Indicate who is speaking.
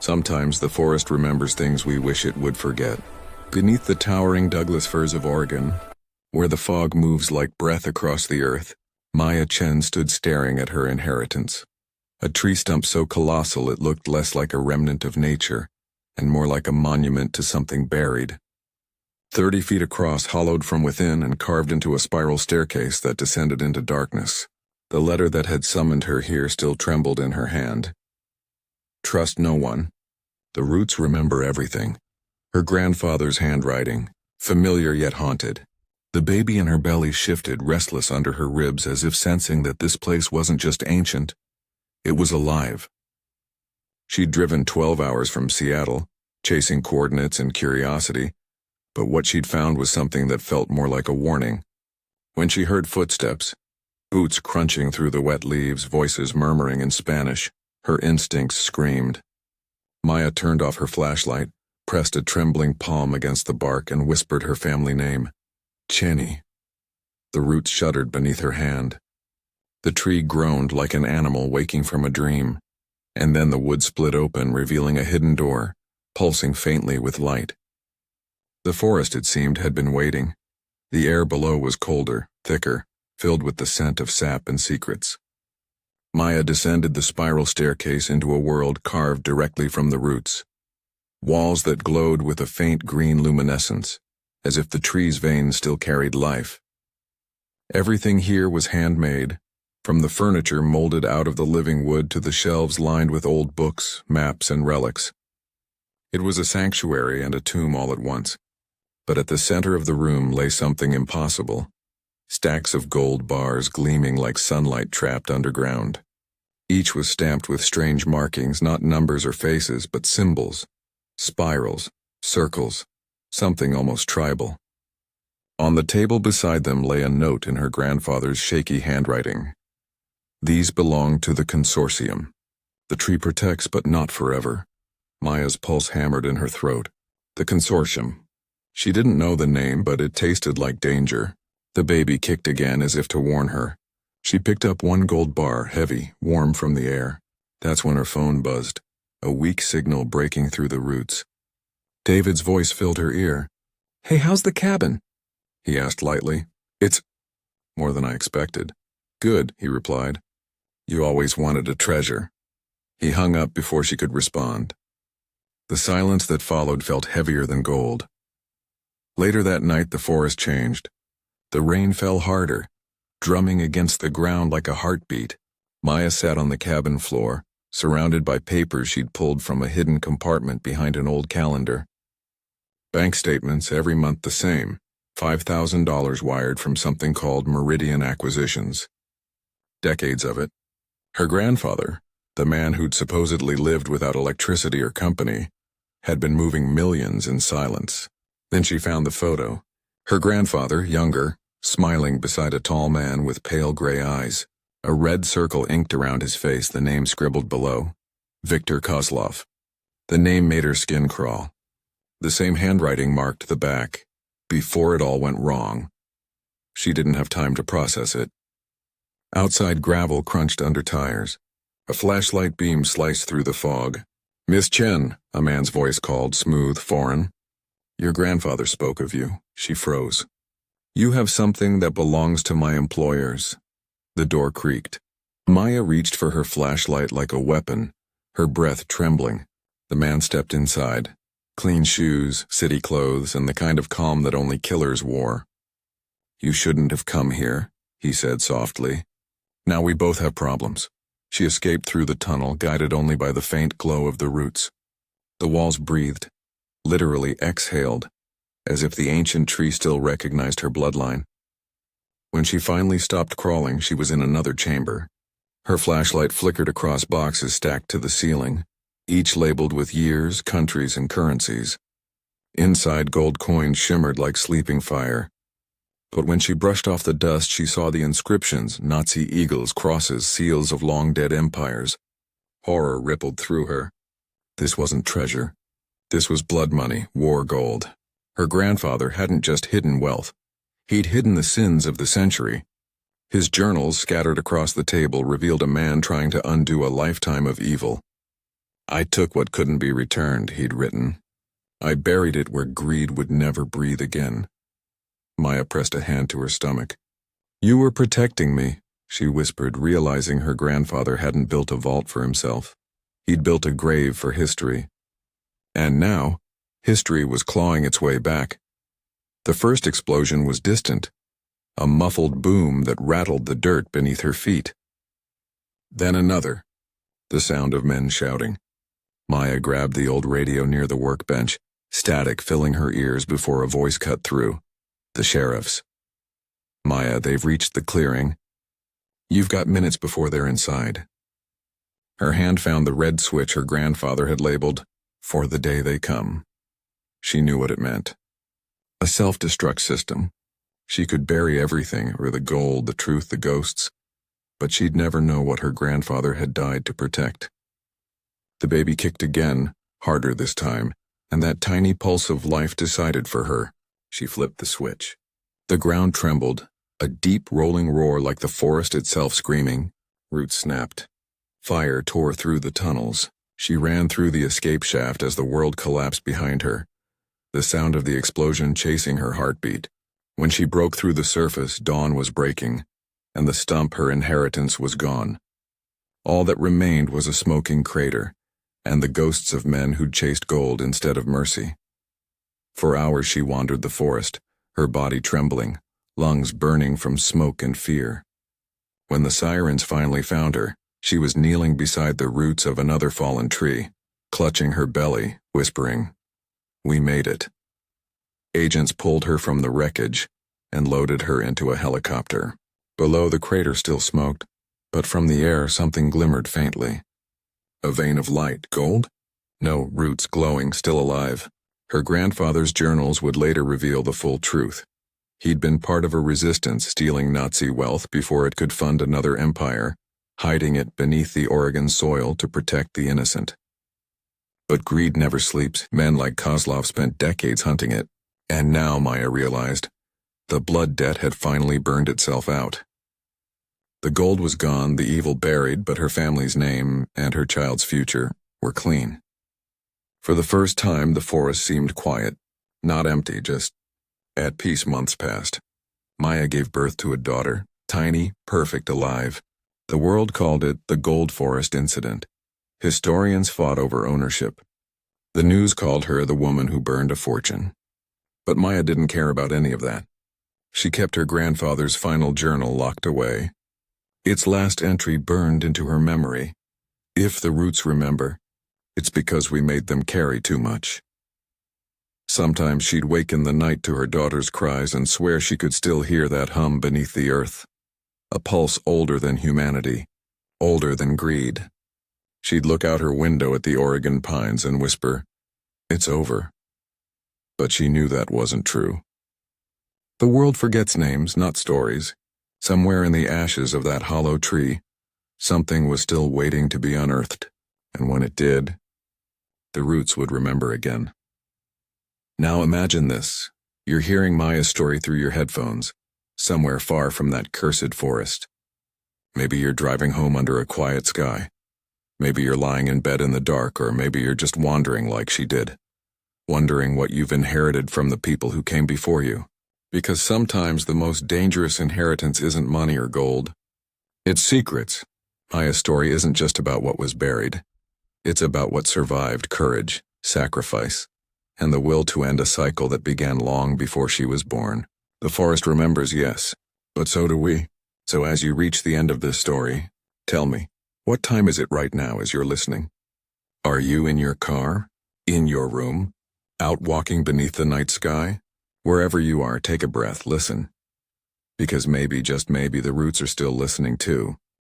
Speaker 1: Sometimes the forest remembers things we wish it would forget. Beneath the towering Douglas firs of Oregon, where the fog moves like breath across the earth, Maya Chen stood staring at her inheritance. A tree stump so colossal it looked less like a remnant of nature, and more like a monument to something buried. 30 feet across, hollowed from within and carved into a spiral staircase that descended into darkness. The letter that had summoned her here still trembled in her hand. Trust no one. The roots remember everything. Her grandfather's handwriting, familiar yet haunted. The baby in her belly shifted, restless under her ribs, as if sensing that this place wasn't just ancient, it was alive. She'd driven 12 hours from Seattle, chasing coordinates and curiosity, but what she'd found was something that felt more like a warning. When she heard footsteps, boots crunching through the wet leaves, voices murmuring in Spanish, her instincts screamed. Maya turned off her flashlight, pressed a trembling palm against the bark, and whispered her family name. Chenny. The roots shuddered beneath her hand. The tree groaned like an animal waking from a dream, and then the wood split open, revealing a hidden door, pulsing faintly with light. The forest, it seemed, had been waiting. The air below was colder, thicker, filled with the scent of sap and secrets. Maya descended the spiral staircase into a world carved directly from the roots. Walls that glowed with a faint green luminescence, as if the tree's veins still carried life. Everything here was handmade, from the furniture molded out of the living wood to the shelves lined with old books, maps, and relics. It was a sanctuary and a tomb all at once, but at the center of the room lay something impossible. Stacks of gold bars gleaming like sunlight trapped underground. Each was stamped with strange markings, not numbers or faces, but symbols, spirals, circles, something almost tribal. On the table beside them lay a note in her grandfather's shaky handwriting. These belong to the consortium. The tree protects, but not forever. Maya's pulse hammered in her throat. The consortium. She didn't know the name, but it tasted like danger. The baby kicked again as if to warn her. She picked up one gold bar, heavy, warm from the air. That's when her phone buzzed, a weak signal breaking through the roots. David's voice filled her ear. "Hey, how's the cabin?" he asked lightly. "It's more than I expected." "Good," he replied. "You always wanted a treasure." He hung up before she could respond. The silence that followed felt heavier than gold. Later that night, the forest changed. The rain fell harder, drumming against the ground like a heartbeat. Maya sat on the cabin floor, surrounded by papers she'd pulled from a hidden compartment behind an old calendar. Bank statements, every month the same, $5,000 wired from something called Meridian Acquisitions. Decades of it. Her grandfather, the man who'd supposedly lived without electricity or company, had been moving millions in silence. Then she found the photo. Her grandfather, younger, smiling beside a tall man with pale gray eyes, a red circle inked around his face, the name scribbled below. Viktor Kozlov. The name made her skin crawl. The same handwriting marked the back. Before it all went wrong. She didn't have time to process it. Outside, gravel crunched under tires. A flashlight beam sliced through the fog. "Miss Chen," a man's voice called, smooth, foreign. "Your grandfather spoke of you." She froze. "You have something that belongs to my employers." The door creaked. Maya reached for her flashlight like a weapon, her breath trembling. The man stepped inside. Clean shoes, city clothes, and the kind of calm that only killers wore. "You shouldn't have come here," he said softly. "Now we both have problems." She escaped through the tunnel, guided only by the faint glow of the roots. The walls breathed, literally exhaled, as if the ancient tree still recognized her bloodline. When she finally stopped crawling, she was in another chamber. Her flashlight flickered across boxes stacked to the ceiling, each labeled with years, countries, and currencies. Inside, gold coins shimmered like sleeping fire. But when she brushed off the dust, she saw the inscriptions, Nazi eagles, crosses, seals of long-dead empires. Horror rippled through her. This wasn't treasure. This was blood money, war gold. Her grandfather hadn't just hidden wealth. He'd hidden the sins of the century. His journals, scattered across the table, revealed a man trying to undo a lifetime of evil. I took what couldn't be returned, he'd written. I buried it where greed would never breathe again. Maya pressed a hand to her stomach. You were protecting me, she whispered, realizing her grandfather hadn't built a vault for himself. He'd built a grave for history. And now, history was clawing its way back. The first explosion was distant, a muffled boom that rattled the dirt beneath her feet. Then another, the sound of men shouting. Maya grabbed the old radio near the workbench, static filling her ears before a voice cut through. The sheriff's. Maya, they've reached the clearing. You've got minutes before they're inside. Her hand found the red switch her grandfather had labeled, for the day they come. She knew what it meant. A self-destruct system. She could bury everything, or the gold, the truth, the ghosts, but she'd never know what her grandfather had died to protect. The baby kicked again, harder this time, and that tiny pulse of life decided for her. She flipped the switch. The ground trembled, a deep rolling roar like the forest itself screaming. Roots snapped. Fire tore through the tunnels. She ran through the escape shaft as the world collapsed behind her, the sound of the explosion chasing her heartbeat. When she broke through the surface, dawn was breaking, and the Stump, her inheritance, was gone. All that remained was a smoking crater, and the ghosts of men who'd chased gold instead of mercy. For hours she wandered the forest, her body trembling, lungs burning from smoke and fear. When the sirens finally found her, she was kneeling beside the roots of another fallen tree, clutching her belly, whispering, "We made it." Agents pulled her from the wreckage and loaded her into a helicopter. Below, the crater still smoked, but from the air something glimmered faintly. A vein of light, gold? No, roots glowing, still alive. Her grandfather's journals would later reveal the full truth. He'd been part of a resistance stealing Nazi wealth before it could fund another empire, hiding it beneath the Oregon soil to protect the innocent. But greed never sleeps. Men like Kozlov spent decades hunting it, and now, Maya realized, the blood debt had finally burned itself out. The gold was gone, the evil buried, but her family's name and her child's future were clean. For the first time, the forest seemed quiet, not empty, just at peace. Months passed. Maya gave birth to a daughter, tiny, perfect, alive. The world called it the Gold Forest Incident. Historians fought over ownership. The news called her the woman who burned a fortune. But Maya didn't care about any of that. She kept her grandfather's final journal locked away. Its last entry burned into her memory. If the roots remember, it's because we made them carry too much. Sometimes she'd wake in the night to her daughter's cries and swear she could still hear that hum beneath the earth. A pulse older than humanity, older than greed. She'd look out her window at the Oregon pines and whisper, "It's over." But she knew that wasn't true. The world forgets names, not stories. Somewhere in the ashes of that hollow tree, something was still waiting to be unearthed, and when it did, the roots would remember again. Now imagine this. You're hearing Maya's story through your headphones, somewhere far from that cursed forest. Maybe you're driving home under a quiet sky. Maybe you're lying in bed in the dark, or maybe you're just wandering like she did, wondering what you've inherited from the people who came before you. Because sometimes the most dangerous inheritance isn't money or gold. It's secrets. Maya's story isn't just about what was buried. It's about what survived: courage, sacrifice, and the will to end a cycle that began long before she was born. The forest remembers, yes, but so do we. So as you reach the end of this story, tell me, what time is it right now as you're listening? Are you in your car? In your room? Out walking beneath the night sky? Wherever you are, take a breath, listen. Because maybe, just maybe, the roots are still listening too.